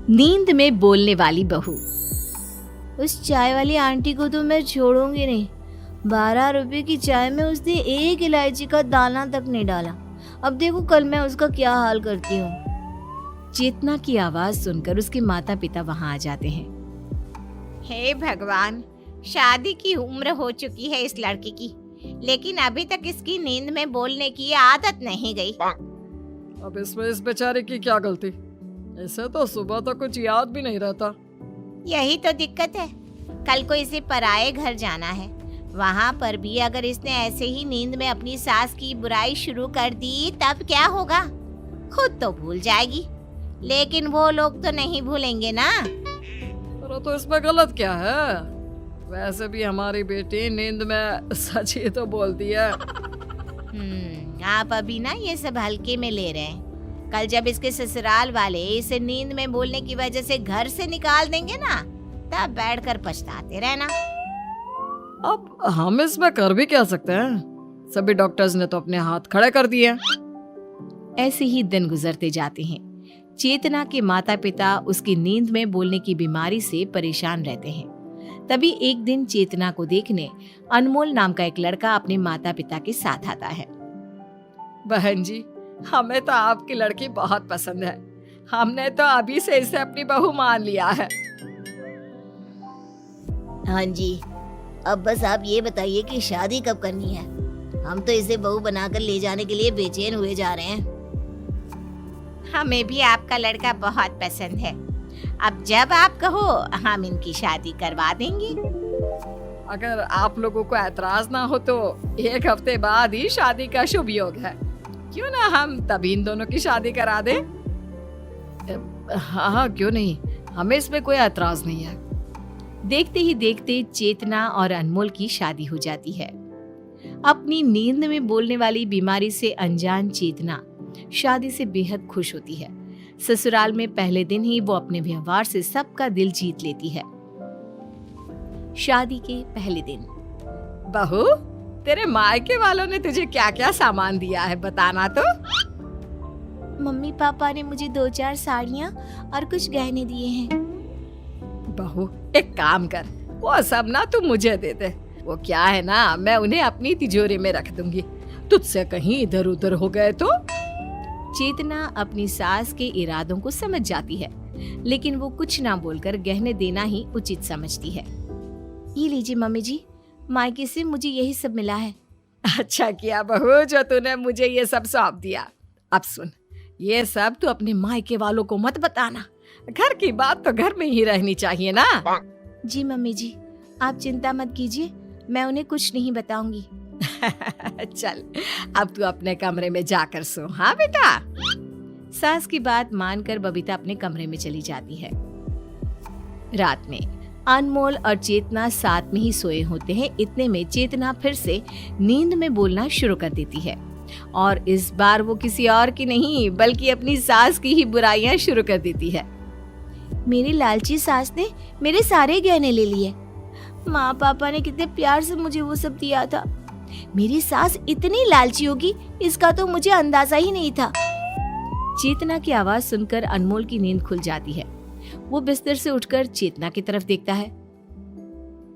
नींद में बोलने वाली बहू। उस चाय वाली आंटी को तो मैं छोड़ूंगी नहीं। 12 रुपए की चाय में उसने एक इलायची का दाना तक नहीं डाला। अब देखो कल मैं उसका क्या हाल करती हूँ। चेतना की आवाज सुनकर उसके माता पिता वहां आ जाते हैं। हे भगवान, शादी की उम्र हो चुकी है इस लड़की की, लेकिन अभी तक इसकी नींद में बोलने की आदत नहीं गई। अब इसमें इस बेचारे की क्या गलती? इसे तो सुबह तक कुछ याद भी नहीं रहता। यही तो दिक्कत है। कल को इसे पराये घर जाना है, वहाँ पर भी अगर इसने ऐसे ही नींद में अपनी सास की बुराई शुरू कर दी तब क्या होगा? खुद तो भूल जाएगी, लेकिन वो लोग तो नहीं भूलेंगे ना। अरे तो इसमें गलत क्या है? वैसे भी हमारी बेटी नींद में सच ही तो बोलती है। आप अभी ना ये सब हल्के में ले रहे हैं। कल जब इसके ससुराल वाले इसे नींद में बोलने की वजह से घर से निकाल देंगे ना, तब बैठकर पछताते रहना। अब हम इसमें कर भी क्या सकते हैं? सभी डॉक्टर्स ने तो अपने हाथ खड़े कर दिए। ऐसे ही दिन गुजरते जाते हैं। चेतना के माता पिता उसकी नींद में बोलने की बीमारी से परेशान रहते हैं। तभी एक दिन चेतना को देखने अनमोल नाम का एक लड़का अपने माता पिता के साथ आता है। बहन जी, हमें तो आपकी लड़की बहुत पसंद है। हमने तो अभी से इसे अपनी बहू मान लिया है। हाँ जी, अब बस आप ये बताइए कि शादी कब करनी है? हम तो इसे बहू बनाकर ले जाने के लिए बेचैन हुए जा रहे हैं। हमें भी आपका लड़का बहुत पसंद है। अब जब आप कहो हम इनकी शादी करवा देंगे। अगर आप लोगों को ऐतराज ना हो तो 1 हफ्ते बाद ही शादी का शुभ योग है। क्यों ना हम तभी इन दोनों की शादी करा दें? हाँ, क्यों नहीं, हमें इसमें कोई ऐतराज नहीं है। देखते ही देखते चेतना और अनमोल की शादी हो जाती है। अपनी नींद में बोलने वाली बीमारी से अनजान चेतना शादी से बेहद खुश होती है। ससुराल में पहले दिन ही वो अपने व्यवहार से सबका दिल जीत लेती है। शादी के पहले दिन। बहू, तेरे मायके वालों ने तुझे क्या क्या सामान दिया है, बताना तो। मम्मी पापा ने मुझे 2-4 साड़ियाँ और कुछ गहने दिए हैं। बहू, एक काम कर, वो सब ना तू मुझे दे दे। वो क्या है ना, मैं उन्हें अपनी तिजोरी में रख दूंगी। तुझसे कहीं इधर उधर हो गए तो। चेतना अपनी सास के इरादों को समझ जाती है, लेकिन वो कुछ ना बोलकर गहने देना ही उचित समझती है। ये लीजिए मम्मी जी, मायके से मुझे यही सब मिला है। अच्छा किया बहू जो तूने मुझे ये सब सौंप दिया। अब सुन, ये सब तू अपने मायके वालों को मत बताना। घर की बात तो घर में ही रहनी चाहिए ना। जी मम्मी जी, आप चिंता मत कीजिए, मैं उन्हें कुछ नहीं बताऊंगी। चल, अब तू अपने कमरे में जाकर सो। हाँ बेटा। सास की बात मानकर बबीता अपने कमरे में चली जाती है। रात में अनमोल और चेतना साथ में ही सोए होते हैं। इतने में चेतना फिर से नींद में बोलना शुरू कर देती है, और इस बार वो किसी और की नहीं बल्कि अपनी सास की ही बुराइयां शुरू कर देती है। मेरी लालची सास ने मेरे सारे गहने ले लिए। माँ पापा ने कितने प्यार से मुझे वो सब दिया था। मेरी सास इतनी लालची होगी, इसका तो मुझे अंदाजा ही नहीं था। चेतना की आवाज सुनकर अनमोल की नींद खुल जाती है। वो बिस्तर से उठकर चेतना की तरफ देखता है।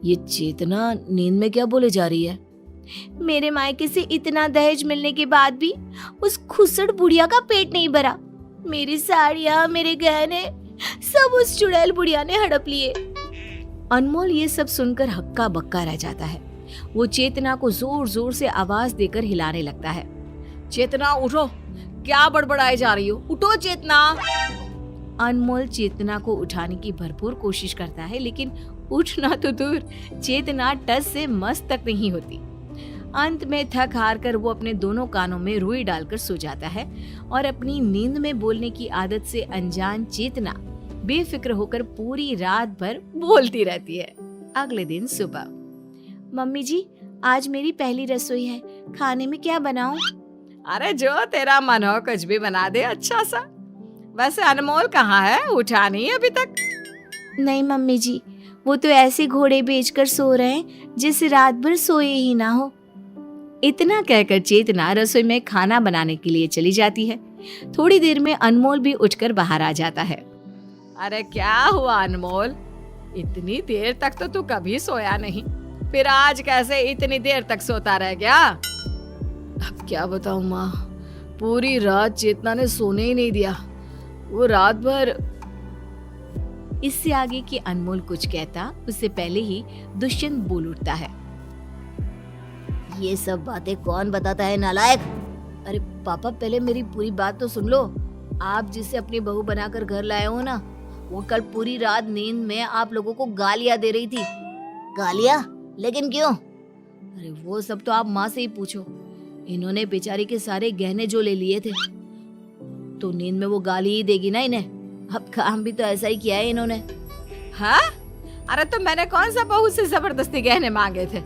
ये चेतना नींद में क्या बोले जा रही है? मेरे मायके से इतना दहेज मिलने के बाद भी उस खुसड़ बुढ़िया का पेट नहीं भरा। मेरी साड़ियाँ, मेरे गहने सब उस चुड़ैल बुढ़िया ने हड़प लिए। अनमोल ये सब सुनकर हक्का बक्का रह जाता है। वो चेतना को जोर जोर से आवाज देकर हिलाने लगता है। चेतना उठो, क्या बड़बड़ाई जा रही हो? उठो चेतना। अनमोल चेतना को उठाने की भरपूर कोशिश करता है, लेकिन उठना तो दूर, चेतना टस से मस तक नहीं होती। अंत में थक हार कर वो अपने दोनों कानों में रुई डालकर सो जाता है, और अपनी नींद में बोलने की आदत से अनजान चेतना बेफिक्र होकर पूरी रात भर बोलती रहती है। अगले दिन सुबह। मम्मी जी, आज मेरी पहली रसोई है, खाने में क्या बनाऊं? अरे जो तेरा मन हो कुछ भी बना दे अच्छा सा। वैसे अनमोल कहाँ है? उठा नहीं अभी तक? नहीं मम्मी जी, वो तो ऐसे घोड़े बेचकर सो रहे हैं जिसे रात भर सोए ही ना हो। इतना कहकर चेतना रसोई में खाना बनाने के लिए चली जाती है। थोड़ी देर में अनमोल भी उठकर बाहर आ जाता है। अरे क्या हुआ अनमोल, इतनी देर तक तो तू कभी सोया नहीं, फिर आज कैसे इतनी देर तक सोता रह गया? अब क्या बताऊं माँ, पूरी रात चेतना ने सोने ही नहीं दिया। वो रात भर। इससे आगे कि अनमोल कुछ कहता उससे पहले ही दुष्यंत बोल उठता है। ये सब बातें कौन बताता है नालायक? अरे पापा, पहले मेरी पूरी बात तो सुन लो। आप जिसे अपनी बहू बनाकर घर लाए हो ना, वो कल पूरी रात नींद में आप लोगों को गालियां दे रही थी। गालियां? लेकिन क्यों? अरे वो सब तो आप माँ से ही पूछो। इन्होंने बेचारी के सारे गहने जो ले लिए थे, तो नींद में वो गाली ही देगी ना इन्हें। अब काम भी तो ऐसा ही किया है इन्होंने। हाँ? अरे तो मैंने कौन सा बहू से जबरदस्ती गहने मांगे थे?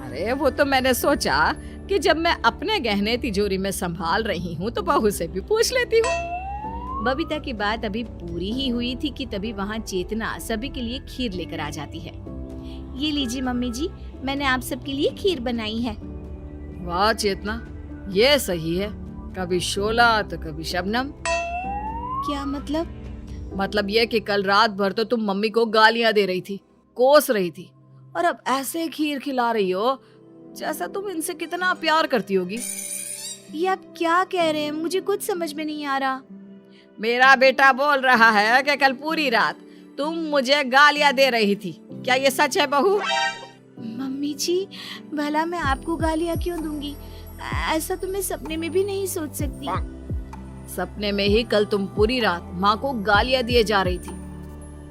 अरे वो तो मैंने सोचा कि जब मैं अपने गहने तिजोरी में संभाल रही हूँ तो बहू से भी पूछ लेती हूँ। बबीता की बात अभी पूरी ही हुई थी कि तभी वहाँ चेतना सभी के लिए खीर लेकर आ जाती है। ये लीजिए मम्मी जी, मैंने आप सबके लिए खीर बनाई है। वाह चेतना, ये सही है। कभी शोला तो कभी शबनम। क्या मतलब? मतलब ये कि कल रात भर तो तुम मम्मी को गालियां दे रही थी, कोस रही थी, और अब ऐसे खीर खिला रही हो जैसा तुम इनसे कितना प्यार करती होगी। ये आप क्या कह रहे हैं? मुझे कुछ समझ में नहीं आ रहा। मेरा बेटा बोल रहा है कि कल पूरी रात तुम मुझे गालियां दे रही थी। क्या ये सच है बहू? मम्मी जी, भला मैं आपको गालियां क्यों दूंगी? ऐसा तो मैं सपने में भी नहीं सोच सकती। सपने में ही कल तुम पूरी रात माँ को गालियां दिए जा रही थी।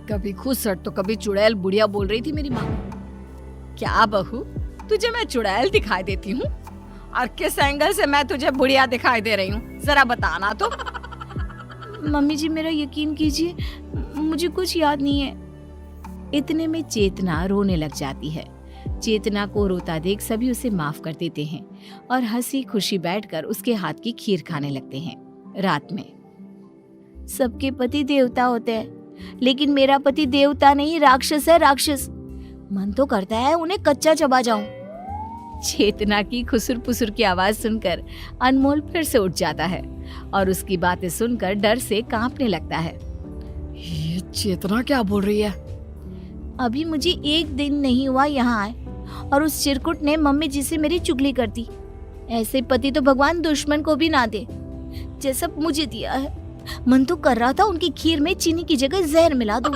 कभी खुसट तो कभी चुड़ैल बुढ़िया बोल रही थी मेरी माँ को। क्या बहू, तुझे मैं चुड़ैल दिखाई देती हूँ? और किस एंगल से मैं तुझे बुढ़िया दिखाई दे रही हूँ, जरा बताना तो। मम्मी जी, मेरा यकीन कीजिए, मुझे कुछ याद नहीं है। इतने में चेतना रोने लग जाती है। चेतना को रोता देख सभी उसे माफ कर देते हैं और हंसी खुशी बैठकर उसके हाथ की खीर खाने लगते हैं। रात में सबके पति देवता होते हैं, लेकिन मेरा पति देवता नहीं, राक्षस है, राक्षस। मन तो करता है उन्हें कच्चा चबा जाऊं। चेतना की खुसुर पुसुर की आवाज सुनकर अनमोल फिर से उठ जाता है और उसकी बातें सुनकर डर से कांपने लगता है। ये चेतना क्या बोल रही है? अभी मुझे एक दिन नहीं हुआ यहाँ आए और उस चिरकुट ने मम्मी जी से मेरी चुगली कर दी। ऐसे पति तो भगवान दुश्मन को भी ना दे जैसा मुझे दिया है। मन तो कर रहा था उनकी खीर में चीनी की जगह जहर मिला दूं।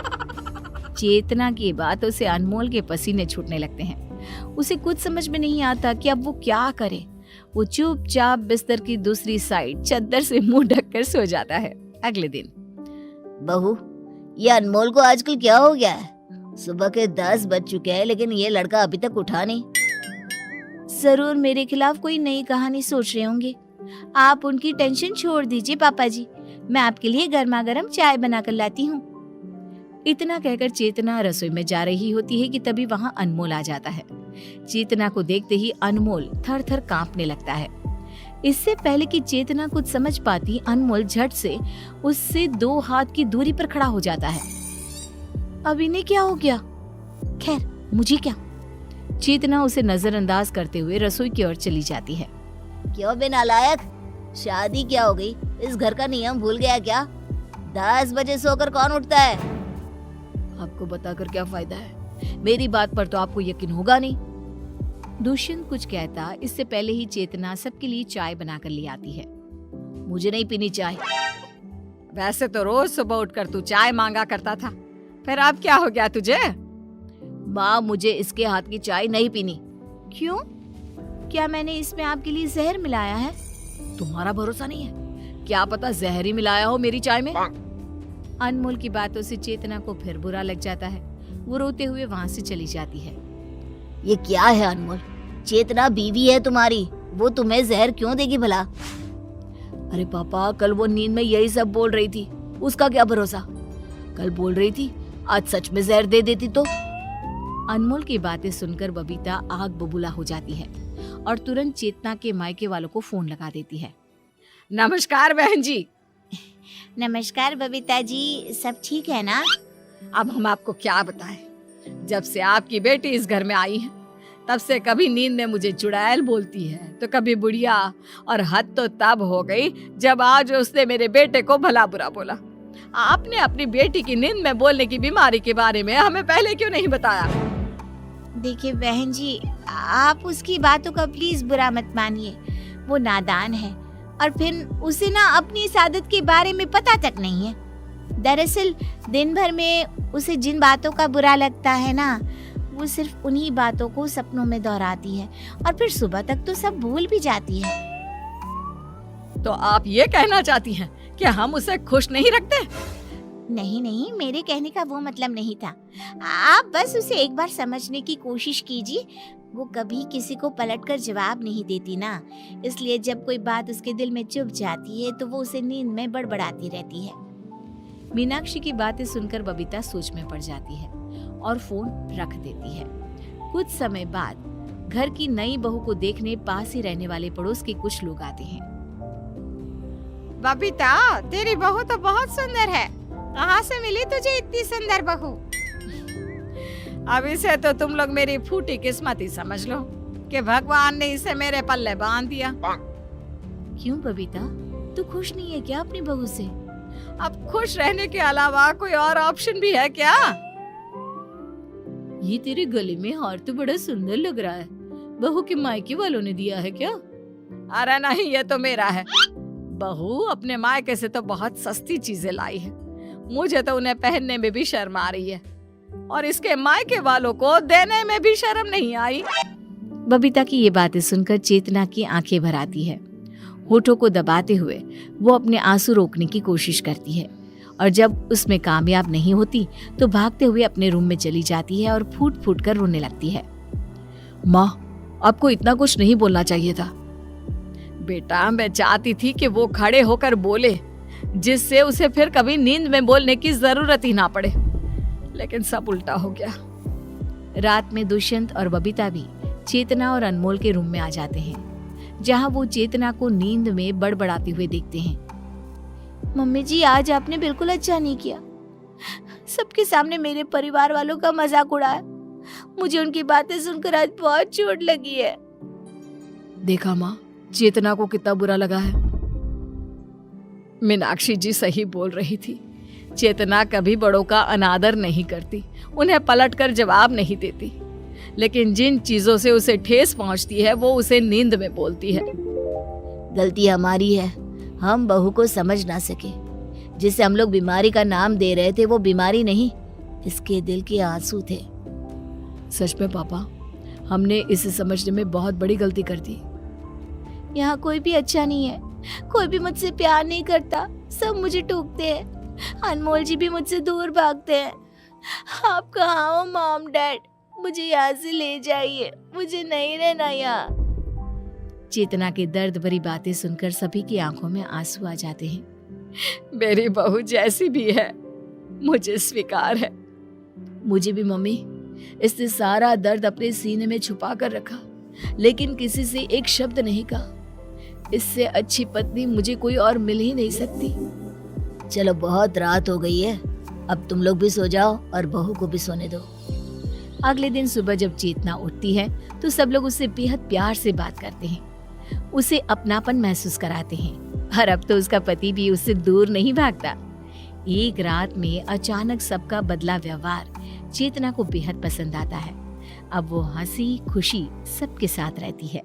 चेतना की बातों से अनमोल के पसीने छूटने लगते हैं। उसे कुछ समझ में नहीं आता कि अब वो क्या करे। वो चुपचाप बिस्तर की दूसरी साइड चादर से मुंह ढककर सो जाता है। अगले दिन, बहू, ये अनमोल को आजकल क्या हो गया है? सुबह के 10 बज चुके हैं, लेकिन ये लड़का अभी तक उठा नहीं। जरूर मेरे खिलाफ कोई नई कहानी सोच रहे होंगे। आप उनकी टेंशन छोड़ दीजिए पापा जी, मैं आपके लिए गर्मा गर्म चाय बनाकर लाती हूँ। इतना कहकर चेतना रसोई में जा रही होती है कि तभी वहाँ अनमोल आ जाता है। चेतना को देखते ही अनमोल थर थर कांपने लगता है। इससे पहले कि चेतना कुछ समझ पाती, अनमोल झट से उससे 2 हाथ की दूरी पर खड़ा हो जाता है। अब इन्हें क्या हो गया? खैर, मुझे क्या। चेतना उसे नजरअंदाज करते हुए रसोई की ओर चली जाती है। क्यों बे नालायक, शादी क्या हो गई? इस घर का नियम भूल गया क्या? 10 बजे सोकर कौन उठता है? आपको बताकर क्या फायदा है? मेरी बात पर तो आपको यकीन होगा नहीं। दुष्यंत कुछ कहता, इससे पहले ही चेतना सबके लिए चाय बनाकर ले आती है। मुझे नहीं पीनी चाय। वैसे तो रोज सुबह उठकर तू चाय मांगा करता था, फिर अब क्या हो गया तुझे? माँ, मुझे इसके हाथ की चाय नहीं पीनी। क्यों? क्या मैंने इसमें आपके लिए जहर मिलाया है? तुम्हारा भरोसा नहीं है? क्या पता जहर ही मिलाया हो मेरी चाय में। अनमोल की बातों से चेतना को फिर बुरा लग जाता है। वो रोते हुए वहाँ से चली जाती है। ये क्या है अनमोल? चेतना बीवी है तुम्हारी, वो तुम्हें जहर क्यों देगी भला? अरे पापा, कल वो नींद में यही सब बोल रही थी, उसका क्या भरोसा? कल बोल रही थी, आज सच में जहर दे देती तो। अनमोल की बातें सुनकर बबीता आग बबूला हो जाती है और तुरंत चेतना के मायके वालों को फोन लगा देती है। नमस्कार बहन जी। नमस्कार बबीता जी, सब ठीक है ना? अब हम आपको क्या बताएं, जब से आपकी बेटी इस घर में आई है तब से कभी नींद में मुझे चुड़ैल बोलती है तो कभी बुढ़िया, और हद तो तब हो गई जब आज उसने मेरे बेटे को भला बुरा बोला। आपने अपनी बेटी की नींद में बोलने की बीमारी के बारे में हमें पहले क्यों नहीं बताया? देखिए बहन जी, आप उसकी बातों का प्लीज बुरा मत मानिए। वो नादान है और फिर उसे ना अपनी इस आदत के बारे में पता तक नहीं है। दरअसल दिन भर में उसे जिन बातों का बुरा लगता है ना, वो सिर्फ उन्हीं बातों को सपनों में दोहराती है और फिर सुबह तक तो सब भूल भी जाती है। तो आप ये कहना चाहती हैं कि हम उसे खुश नहीं रखते? नहीं नहीं, मेरे कहने का वो मतलब नहीं था। आप बस उसे एक बार समझने की कोशिश कीजिए। वो कभी किसी को पलटकर जवाब नहीं देती ना, इसलिए जब कोई बात उसके दिल में चुभ जाती है तो वो उसे नींद में बड़बड़ाती रहती है। मीनाक्षी की बातें सुनकर बबीता सोच में पड़ जाती है और फोन रख देती है। कुछ समय बाद घर की नई बहू को देखने पास ही रहने वाले पड़ोस के कुछ लोग आते हैं। बबीता, तेरी बहू तो बहुत सुंदर है। कहाँ से मिली तुझे इतनी सुंदर बहू? अभी से तो तुम लोग मेरी फूटी किस्मत ही समझ लो कि भगवान ने इसे मेरे पल्ले बांध दिया। क्यों बबीता, तू खुश नहीं है क्या अपनी बहू से? अब खुश रहने के अलावा कोई और ऑप्शन भी है क्या? ये तेरे गले में हार तो बड़ा सुंदर लग रहा है। बहू के मायके वालों ने दिया है क्या? अरे नहीं, ये तो मेरा है। बहू अपने मायके से तो बहुत सस्ती चीजें लाई है, मुझे तो उन्हें पहनने में भी शर्म आ रही है और इसके मायके वालों को देने में भी शर्म नहीं आई। बबीता की ये बातें सुनकर चेतना की आंखें भर आती है। होठों को दबाते हुए वो अपने आंसू रोकने की कोशिश करती है और जब उसमें कामयाब नहीं होती तो भागते हुए अपने रूम में चली जाती है और फूट फूट कर रोने लगती है। माँ, आपको इतना कुछ नहीं बोलना चाहिए था। बेटा, मैं चाहती थी कि वो खड़े होकर बोले, जिससे उसे फिर कभी नींद में बोलने की जरूरत ही ना पड़े, लेकिन सब उल्टा हो गया। रात में दुष्यंत और बबीता भी चेतना और अनमोल के रूम में आ जाते हैं, जहां वो चेतना को नींद में बड़बड़ाते हुए देखते हैं। मम्मी जी, आज आपने बिल्कुल अच्छा नहीं किया। सबके सामने मेरे परिवार वालों का मजाक उड़ाया। मुझे उनकी बातें सुनकर आज बहुत चोट लगी है। देखा माँ, चेतना को कितना बुरा लगा है। मीनाक्षी जी सही बोल रही थी। चेतना कभी बड़ों का अनादर नहीं करती, उन्हें पलटकर जवाब नहीं देती, लेकिन जिन चीजों से उसे ठेस पहुंचती है वो उसे नींद में बोलती है। गलती हमारी है, हम बहू को समझ ना सके। जिसे हम लोग बीमारी का नाम दे रहे थे वो बीमारी नहीं, इसके दिल के आंसू थे। सच में पापा, हमने इसे समझने में बहुत बड़ी गलती कर दी। यहाँ कोई भी अच्छा नहीं है, कोई भी मुझसे प्यार नहीं करता, सब मुझे टोकते हैं। अनमोल जी भी मुझसे दूर भागते हैं। आप कहाँ हो मॉम डैड? मुझे यहाँ से ले जाइए, मुझे नहीं रहना यहाँ। चेतना के दर्द भरी बातें सुनकर सभी की आंखों में आंसू आ जाते हैं। मेरी बहू जैसी भी है, मुझे स्वीकार है। मुझे भी मम्मी। इसने सारा दर्द अपने सीने में छुपा कर रखा, लेकिन किसी से एक शब्द नहीं कहा। इससे अच्छी पत्नी मुझे कोई और मिल ही नहीं सकती। चलो, बहुत रात हो गई है, अब तुम लोग भी सो जाओ और बहू को भी सोने दो। अगले दिन सुबह जब चेतना उठती है तो सब लोग उससे बेहद प्यार से बात करते हैं, उसे अपनापन महसूस कराते हैं और अब तो उसका पति भी उससे दूर नहीं भागता। एक रात में अचानक सबका बदला व्यवहार चेतना को बेहद पसंद आता है। अब वो हंसी खुशी सबके साथ रहती है।